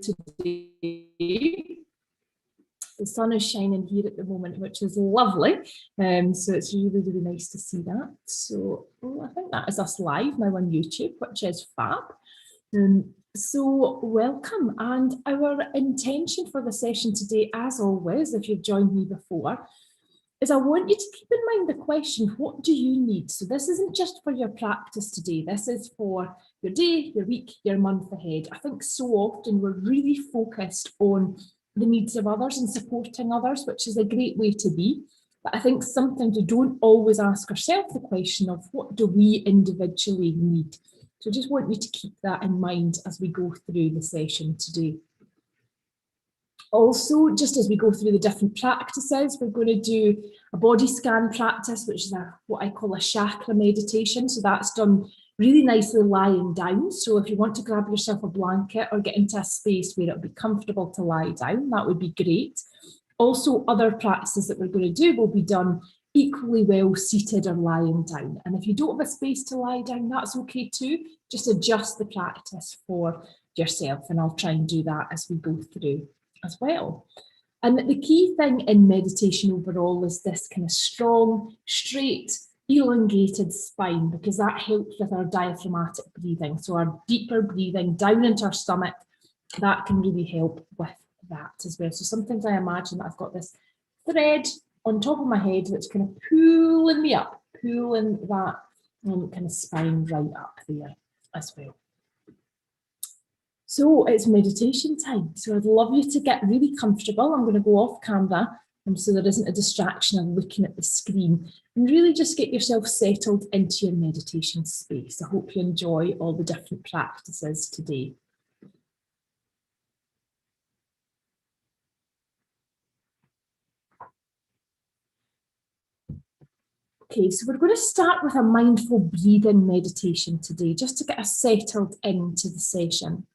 today. The sun is shining here at the moment, which is lovely. So it's really, really nice to see that. So I think that is us live now on YouTube, which is fab. So welcome. And our intention for the session today, as always, if you've joined me before, is I want you to keep in mind the question, what do you need? So this isn't just for your practice today. This is for your day, your week, your month ahead. I think so often we're really focused on the needs of others and supporting others, which is a great way to be. But I think sometimes we don't always ask ourselves the question of what do we individually need? So I just want you to keep that in mind as we go through the session today. Also, just as we go through the different practices, we're going to do a body scan practice, which is what I call a chakra meditation. So that's done really nicely lying down. So if you want to grab yourself a blanket or get into a space where it'll be comfortable to lie down, that would be great. Also, other practices that we're going to do will be done equally well seated or lying down. And if you don't have a space to lie down, that's okay too. Just adjust the practice for yourself, and I'll try and do that as we go through as well. And the key thing in meditation overall is this kind of strong, straight, elongated spine, because that helps with our diaphragmatic breathing. So our deeper breathing down into our stomach, that can really help with that as well. So sometimes I imagine that I've got this thread on top of my head that's kind of pulling me up, pulling that kind of spine right up there as well. So it's meditation time. So I'd love you to get really comfortable. I'm going to go off camera so there isn't a distraction of looking at the screen, and really just get yourself settled into your meditation space. I hope you enjoy all the different practices today. Okay, so we're going to start with a mindful breathing meditation today, just to get us settled into the session.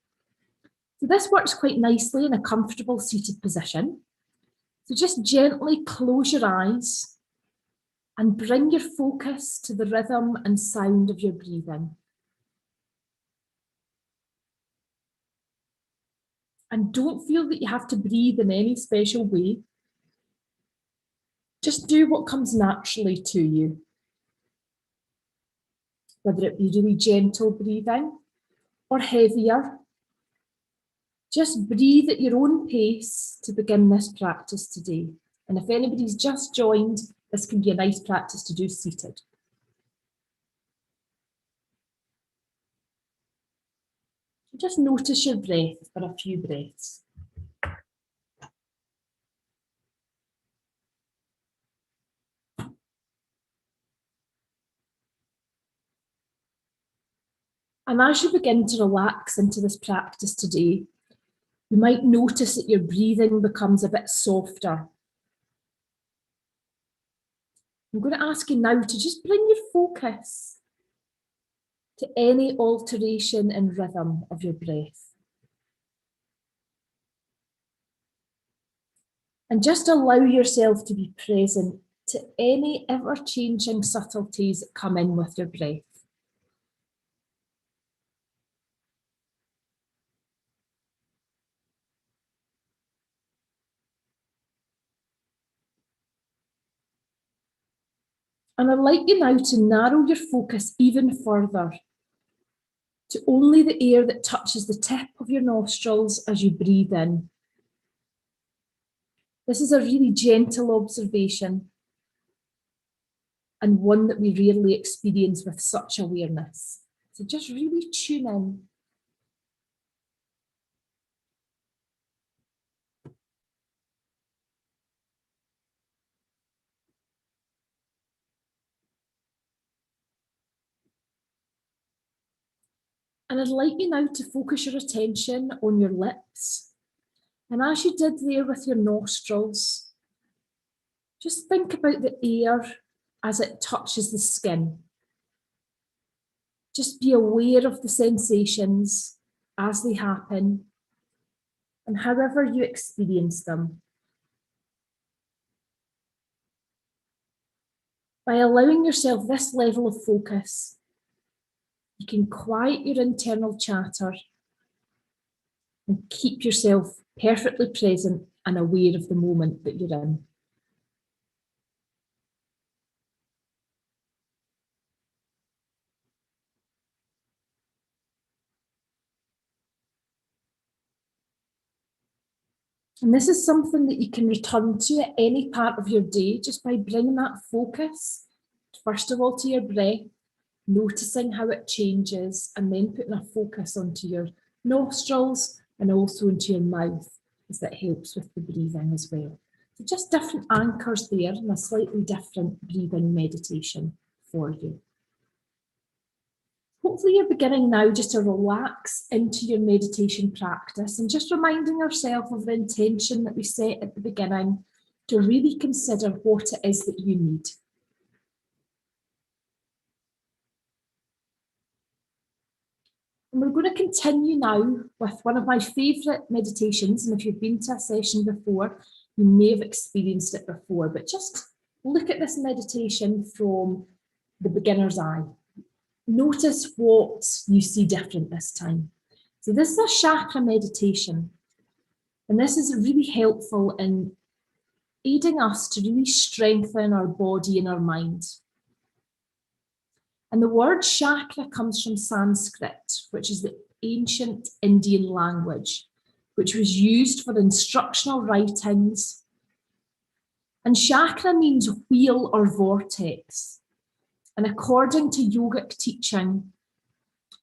So this works quite nicely in a comfortable seated position. So just gently close your eyes and bring your focus to the rhythm and sound of your breathing. And don't feel that you have to breathe in any special way. Just do what comes naturally to you. Whether it be really gentle breathing or heavier, just breathe at your own pace to begin this practice today. And if anybody's just joined, this can be a nice practice to do seated. Just notice your breath for a few breaths. And as you begin to relax into this practice today, you might notice that your breathing becomes a bit softer. I'm going to ask you now to just bring your focus to any alteration in rhythm of your breath. And just allow yourself to be present to any ever-changing subtleties that come in with your breath. And I'd like you now to narrow your focus even further to only the air that touches the tip of your nostrils as you breathe in. This is a really gentle observation, and one that we rarely experience with such awareness. So just really tune in. And I'd like you now to focus your attention on your lips. And as you did there with your nostrils, just think about the air as it touches the skin. Just be aware of the sensations as they happen and however you experience them. By allowing yourself this level of focus, you can quiet your internal chatter and keep yourself perfectly present and aware of the moment that you're in. And this is something that you can return to at any part of your day just by bringing that focus, first of all, to your breath, noticing how it changes, and then putting a focus onto your nostrils and also into your mouth, as that helps with the breathing as well. So just different anchors there and a slightly different breathing meditation for you. Hopefully you're beginning now just to relax into your meditation practice and just reminding yourself of the intention that we set at the beginning to really consider what it is that you need. And we're going to continue now with one of my favourite meditations. And if you've been to a session before, you may have experienced it before, but just look at this meditation from the beginner's eye. Notice what you see different this time. So this is a chakra meditation, and this is really helpful in aiding us to really strengthen our body and our mind. And the word chakra comes from Sanskrit, which is the ancient Indian language, which was used for instructional writings. And chakra means wheel or vortex. And according to yogic teaching,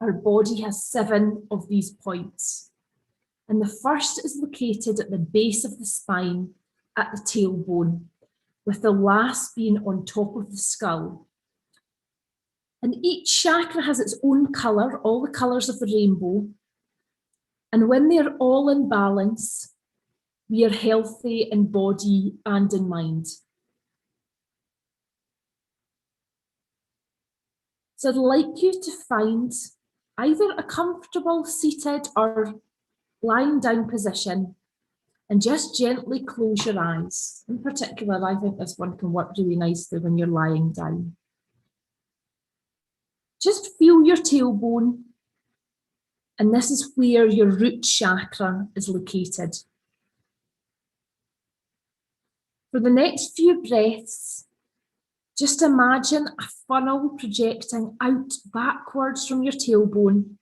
our body has 7 of these points. And the first is located at the base of the spine at the tailbone, with the last being on top of the skull. And each chakra has its own colour, all the colours of the rainbow. And when they're all in balance, we are healthy in body and in mind. So I'd like you to find either a comfortable seated or lying down position and just gently close your eyes. In particular, I think this one can work really nicely when you're lying down. Just feel your tailbone, and this is where your root chakra is located. For the next few breaths, just imagine a funnel projecting out backwards from your tailbone,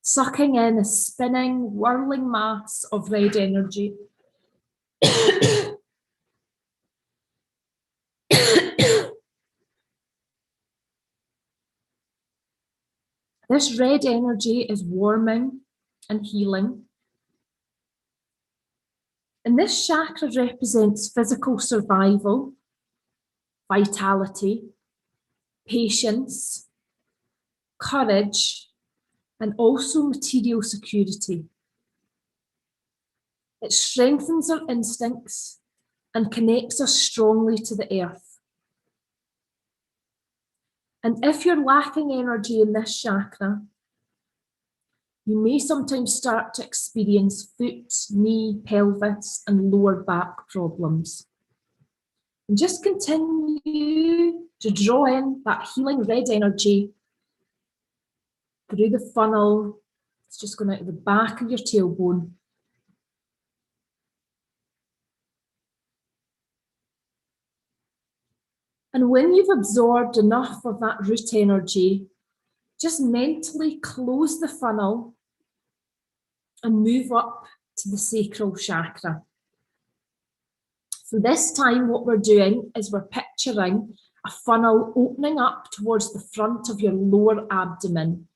sucking in a spinning, whirling mass of red energy. This red energy is warming and healing. And this chakra represents physical survival, vitality, patience, courage, and also material security. It strengthens our instincts and connects us strongly to the earth. And if you're lacking energy in this chakra, you may sometimes start to experience foot, knee, pelvis, and lower back problems. And just continue to draw in that healing red energy through the funnel. It's just going out of the back of your tailbone. And when you've absorbed enough of that root energy, just mentally close the funnel and move up to the sacral chakra. So this time what we're doing is we're picturing a funnel opening up towards the front of your lower abdomen.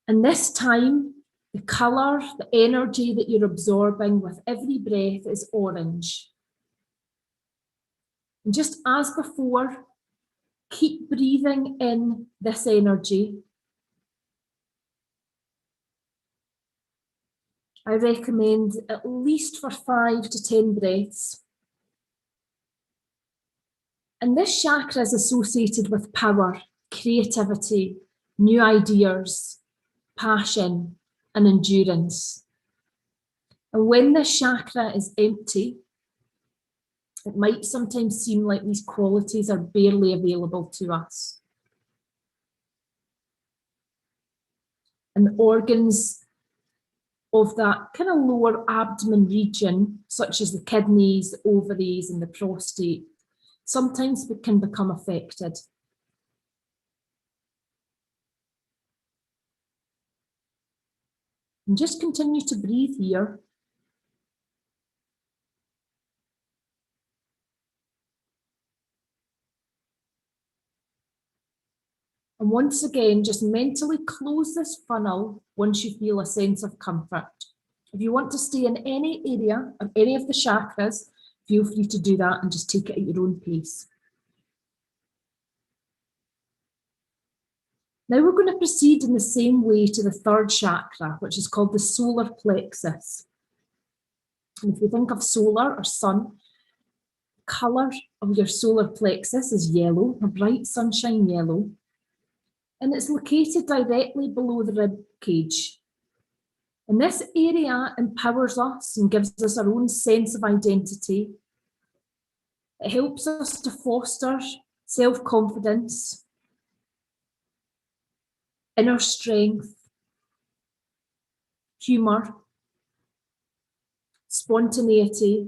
And this time, the colour, the energy that you're absorbing with every breath is orange. And just as before, keep breathing in this energy. I recommend at least for 5 to 10 breaths. And this chakra is associated with power, creativity, new ideas, passion, and endurance. And when this chakra is empty, it might sometimes seem like these qualities are barely available to us. and organs of that kind of lower abdomen region, such as the kidneys, the ovaries, and the prostate, sometimes can become affected. And just continue to breathe here. And once again, just mentally close this funnel once you feel a sense of comfort. If you want to stay in any area of any of the chakras, feel free to do that and just take it at your own pace. Now we're going to proceed in the same way to the third chakra, which is called the solar plexus. And if you think of solar or sun, the colour of your solar plexus is yellow, a bright sunshine yellow. And it's located directly below the rib cage. And this area empowers us and gives us our own sense of identity. It helps us to foster self-confidence, inner strength, humour, spontaneity,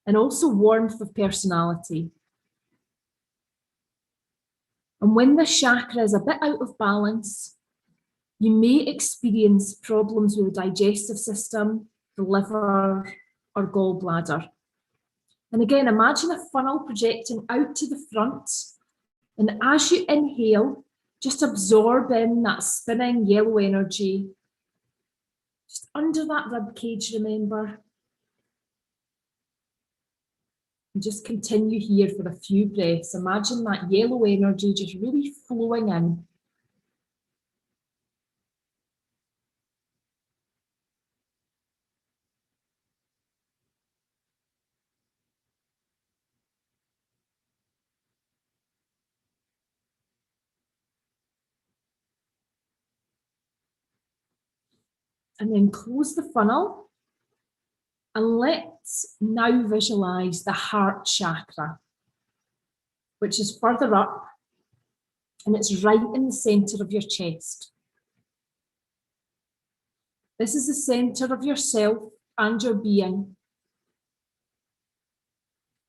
and also warmth of personality. And when this chakra is a bit out of balance, you may experience problems with the digestive system, the liver, or gallbladder. And again, imagine a funnel projecting out to the front. And as you inhale, just absorb in that spinning yellow energy. Just under that rib cage, remember. And just continue here for a few breaths. Imagine that yellow energy just really flowing in. And then close the funnel. And let's now visualize the heart chakra, which is further up, and it's right in the center of your chest. This is the center of yourself and your being.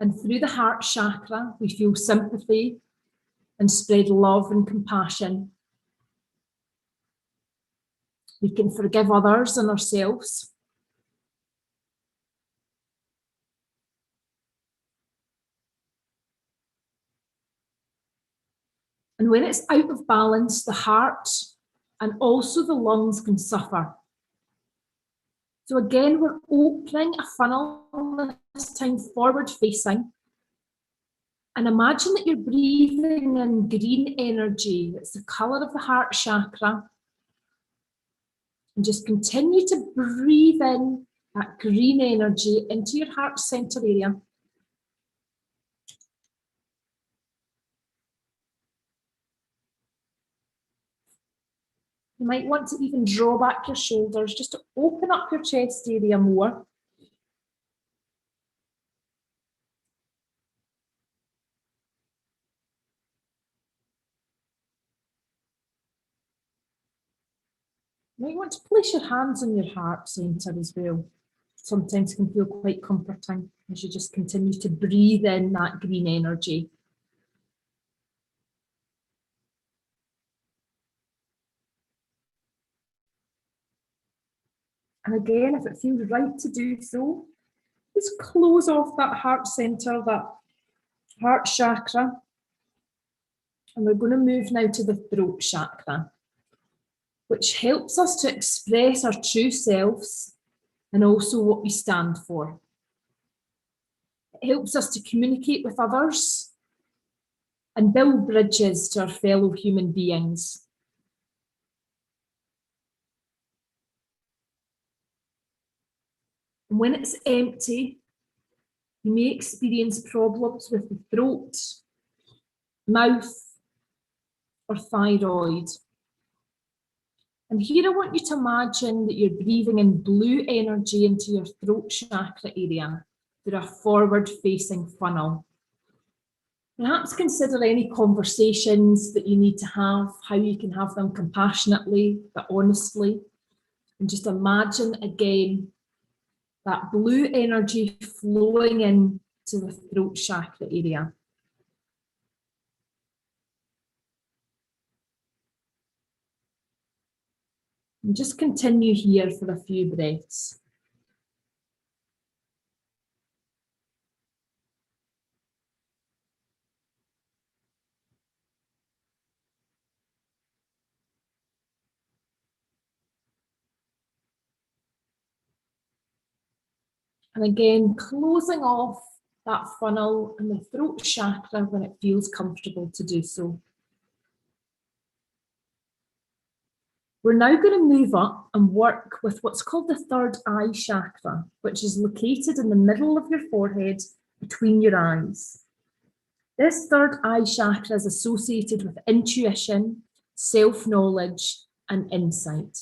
And through the heart chakra, we feel sympathy and spread love and compassion. We can forgive others and ourselves. And when it's out of balance, the heart and also the lungs can suffer. So again, we're opening a funnel, this time forward facing. And imagine that you're breathing in green energy. It's the colour of the heart chakra. And just continue to breathe in that green energy into your heart center area. You might want to even draw back your shoulders just to open up your chest area more. You might want to place your hands on your heart center as well. Sometimes it can feel quite comforting as you just continue to breathe in that green energy. And again, if it feels right to do so, just close off that heart center, that heart chakra. And we're going to move now to the throat chakra, which helps us to express our true selves and also what we stand for. It helps us to communicate with others and build bridges to our fellow human beings. And when it's empty, you may experience problems with the throat, mouth, or thyroid. And here I want you to imagine that you're breathing in blue energy into your throat chakra area through a forward-facing funnel. Perhaps consider any conversations that you need to have, how you can have them compassionately, but honestly. And just imagine again that blue energy flowing in to the throat chakra area. And just continue here for a few breaths. And again, closing off that funnel and the throat chakra when it feels comfortable to do so. We're now going to move up and work with what's called the third eye chakra, which is located in the middle of your forehead between your eyes. This third eye chakra is associated with intuition, self-knowledge, and insight.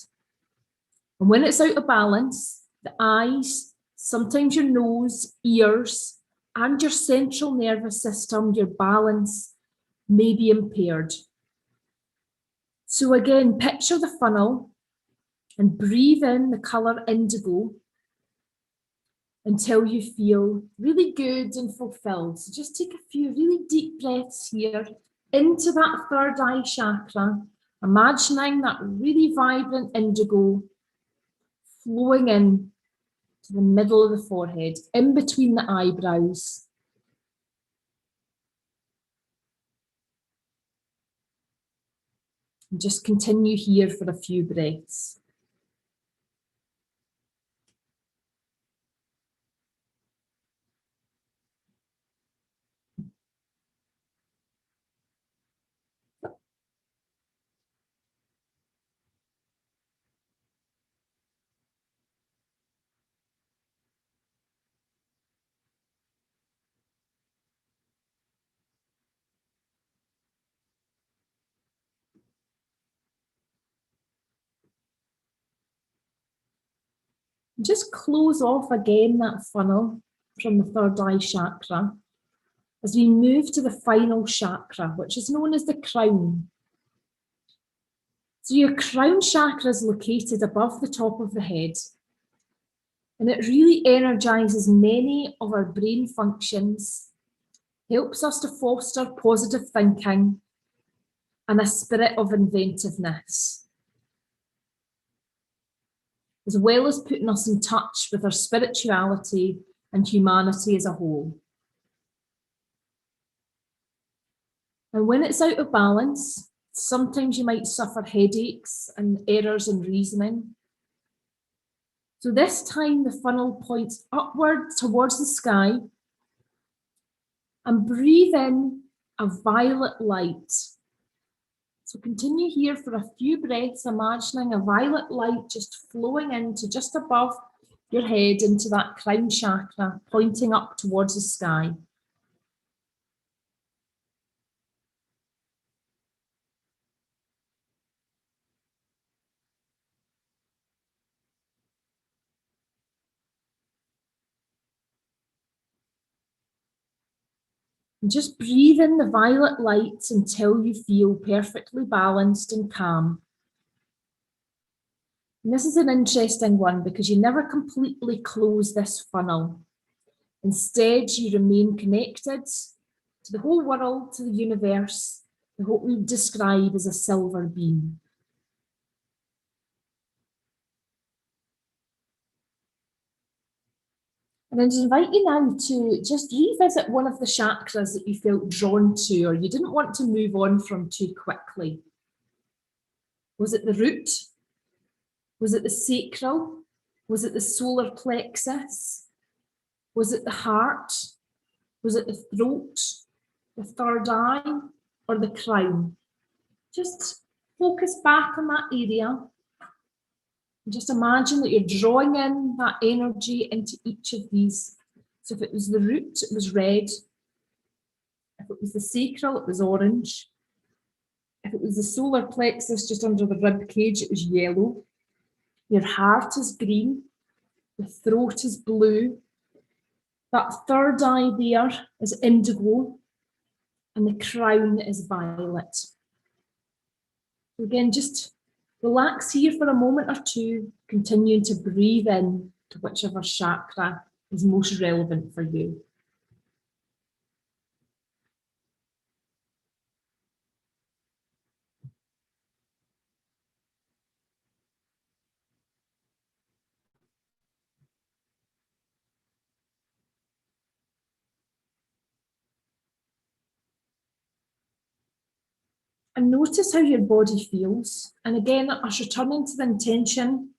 And when it's out of balance, the eyes, sometimes your nose, ears, and your central nervous system, your balance may be impaired. So again, picture the funnel and breathe in the colour indigo until you feel really good and fulfilled. So just take a few really deep breaths here into that third eye chakra, imagining that really vibrant indigo flowing in to the middle of the forehead, in between the eyebrows. And just continue here for a few breaths. Just close off again that funnel from the third eye chakra as we move to the final chakra, which is known as the crown. So your crown chakra is located above the top of the head, and it really energizes many of our brain functions, helps us to foster positive thinking and a spirit of inventiveness, as well as putting us in touch with our spirituality and humanity as a whole. And when it's out of balance, sometimes you might suffer headaches and errors in reasoning. So this time the funnel points upward towards the sky and breathe in a violet light. So continue here for a few breaths, imagining a violet light just flowing into just above your head into that crown chakra, pointing up towards the sky. And just breathe in the violet light until you feel perfectly balanced and calm. And this is an interesting one because you never completely close this funnel. Instead, you remain connected to the whole world, to the universe, to what we describe as a silver beam. And I invite you now to just revisit one of the chakras that you felt drawn to or you didn't want to move on from too quickly. Was it the root? Was it the sacral? Was it the solar plexus? Was it the heart? Was it the throat, the third eye, or the crown? Just focus back on that area. Just imagine that you're drawing in that energy into each of these. So if it was the root, it was red. If it was the sacral, it was orange. If it was the solar plexus just under the rib cage, it was yellow. Your heart is green. The throat is blue. That third eye there is indigo. and the crown is violet. Again, just relax here for a moment or two, continuing to breathe in to whichever chakra is most relevant for you. And notice how your body feels. And again, us returning to the intention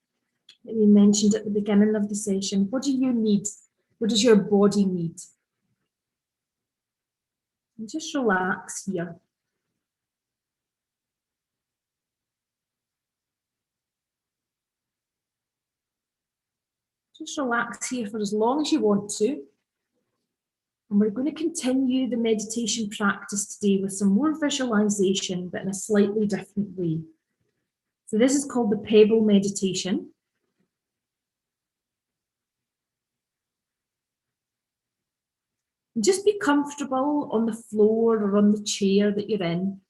that we mentioned at the beginning of the session. What do you need? What does your body need? And just relax here. Just relax here for as long as you want to. And we're going to continue the meditation practice today with some more visualization, but in a slightly different way. So this is called the pebble meditation. And just be comfortable on the floor or on the chair that you're in.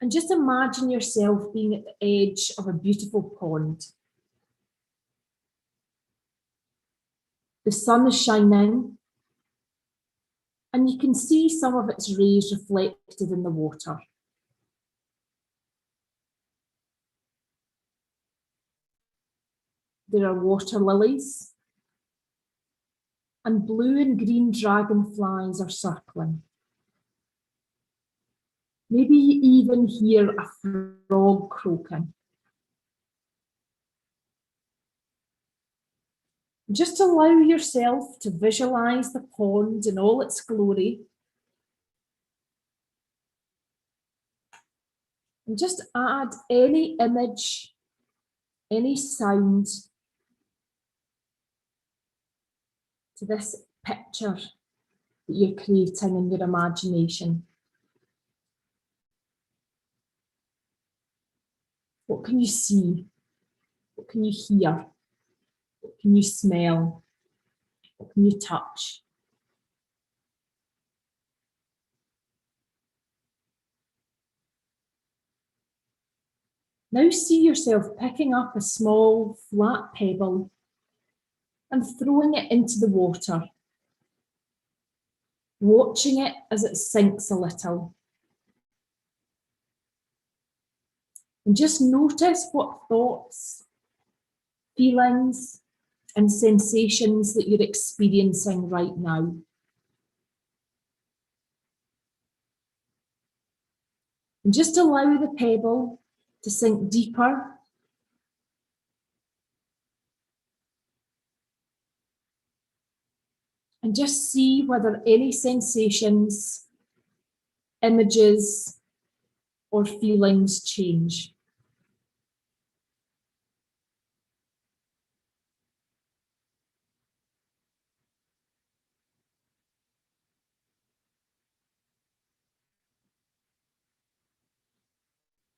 And just imagine yourself being at the edge of a beautiful pond. The sun is shining, and you can see some of its rays reflected in the water. There are water lilies, and blue and green dragonflies are circling. Maybe you even hear a frog croaking. Just allow yourself to visualize the pond in all its glory. And just add any image, any sound to this picture that you're creating in your imagination. What can you see? What can you hear? What can you smell? What can you touch? Now see yourself picking up a small flat pebble and throwing it into the water, watching it as it sinks a little. And just notice what thoughts, feelings, and sensations that you're experiencing right now. And just allow the pebble to sink deeper and just see whether any sensations, images, or feelings change.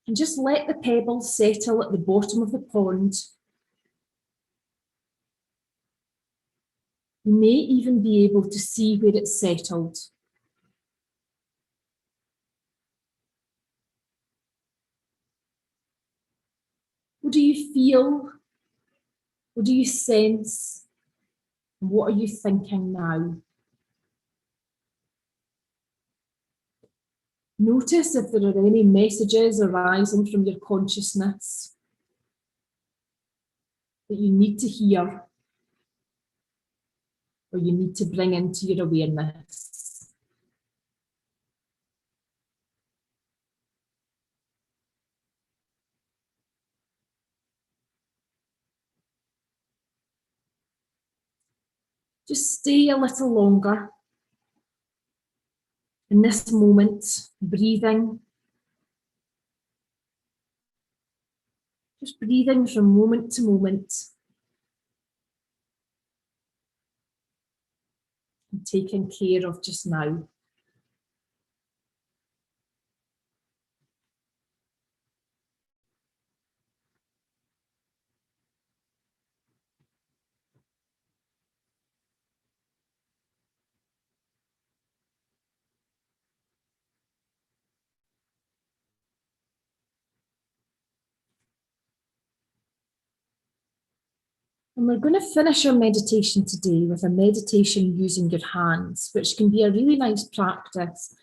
And just let the pebble settle at the bottom of the pond. You may even be able to see where it's settled. What do you feel? What do you sense? And what are you thinking now? Notice if there are any messages arising from your consciousness that you need to hear or you need to bring into your awareness. Just stay a little longer in this moment, breathing. Just breathing from moment to moment and taking care of just now. And we're going to finish our meditation today with a meditation using your hands, which can be a really nice practice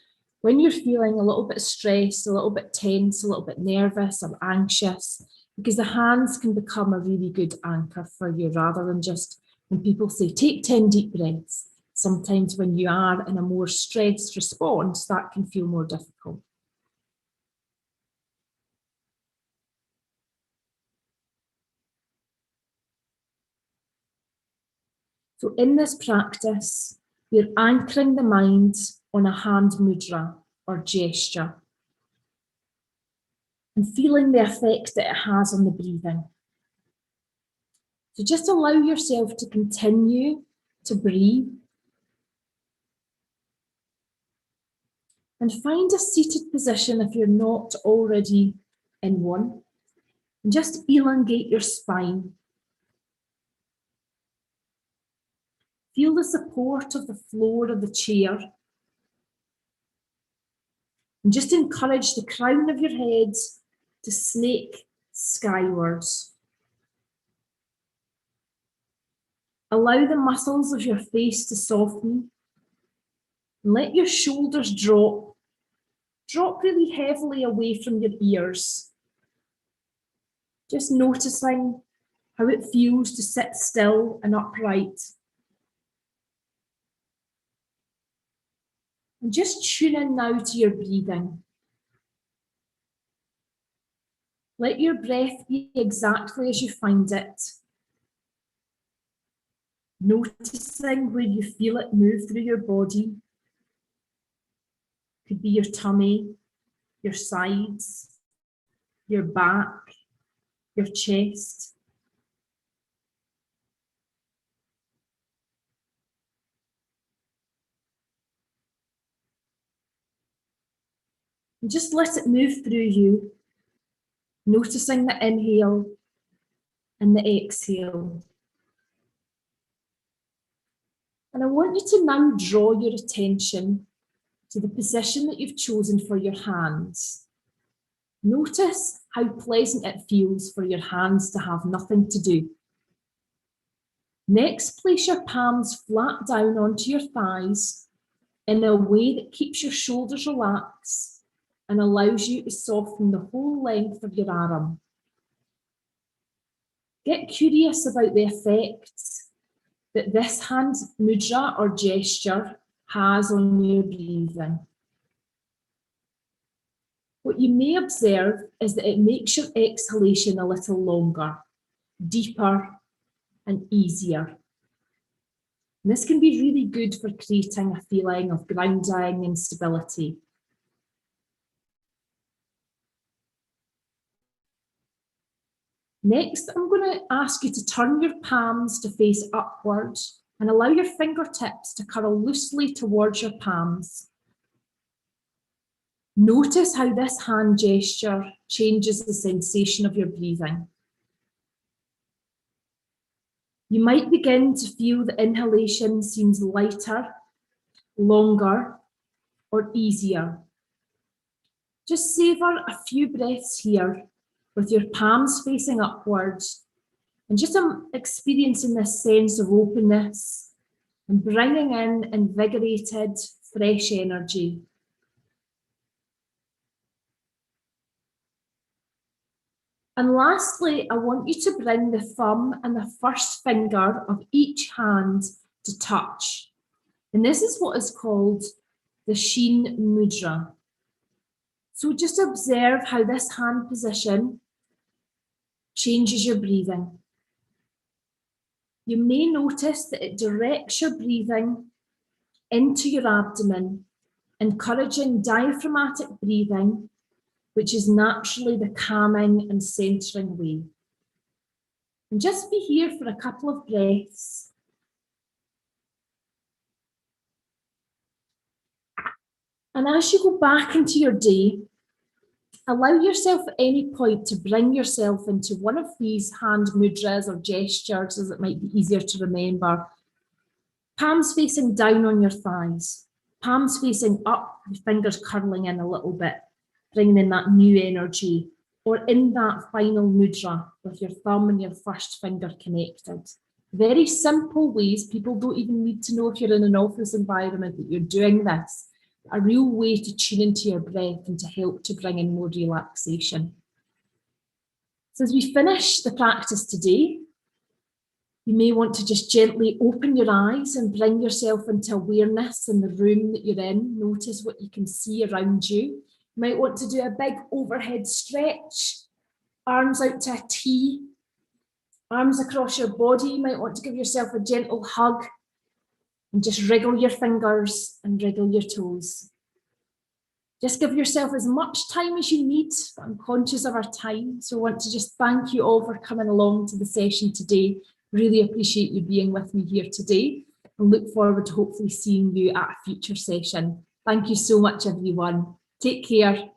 when you're feeling a little bit stressed, a little bit tense, a little bit nervous or anxious, because the hands can become a really good anchor for you rather than just when people say, take 10 deep breaths. Sometimes when you are in a more stressed response, that can feel more difficult. So in this practice, we're anchoring the mind on a hand mudra or gesture and feeling the effect that it has on the breathing. So just allow yourself to continue to breathe and find a seated position if you're not already in one. And just elongate your spine. Feel the support of the floor of the chair. And just encourage the crown of your head to snake skywards. Allow the muscles of your face to soften. And let your shoulders drop. Drop really heavily away from your ears. Just noticing how it feels to sit still and upright. And just tune in now to your breathing. Let your breath be exactly as you find it. Noticing where you feel it move through your body. Could be your tummy, your sides, your back, your chest. And just let it move through you, noticing the inhale and the exhale. And I want you to now draw your attention to the position that you've chosen for your hands. Notice how pleasant it feels for your hands to have nothing to do. Next, place your palms flat down onto your thighs in a way that keeps your shoulders relaxed and allows you to soften the whole length of your arm. Get curious about the effects that this hand mudra or gesture has on your breathing. What you may observe is that it makes your exhalation a little longer, deeper, and easier. And this can be really good for creating a feeling of grounding and stability. Next, I'm going to ask you to turn your palms to face upwards and allow your fingertips to curl loosely towards your palms. Notice how this hand gesture changes the sensation of your breathing. You might begin to feel the inhalation seems lighter, longer, or easier. Just savor a few breaths here with your palms facing upwards and just experiencing this sense of openness and bringing in invigorated, fresh energy. And lastly, I want you to bring the thumb and the first finger of each hand to touch. And this is what is called the Sheen Mudra. So just observe how this hand position changes your breathing. You may notice that it directs your breathing into your abdomen, encouraging diaphragmatic breathing, which is naturally the calming and centering way. And just be here for a couple of breaths. And as you go back into your day, allow yourself at any point to bring yourself into one of these hand mudras or gestures, as it might be easier to remember. Palms facing down on your thighs, palms facing up, the fingers curling in a little bit, bringing in that new energy. or in that final mudra with your thumb and your first finger connected. Very simple ways. People don't even need to know if you're in an office environment that you're doing this. A real way to tune into your breath and to help to bring in more relaxation. So as we finish the practice today, you may want to just gently open your eyes and bring yourself into awareness in the room that you're in. Notice what you can see around you. You might want to do a big overhead stretch, arms out to a T, arms across your body. You might want to give yourself a gentle hug and just wriggle your fingers and wriggle your toes. Just give yourself as much time as you need. I'm conscious of our time, so I want to just thank you all for coming along to the session today. Really appreciate you being with me here today and look forward to hopefully seeing you at a future session. Thank you so much, everyone. Take care.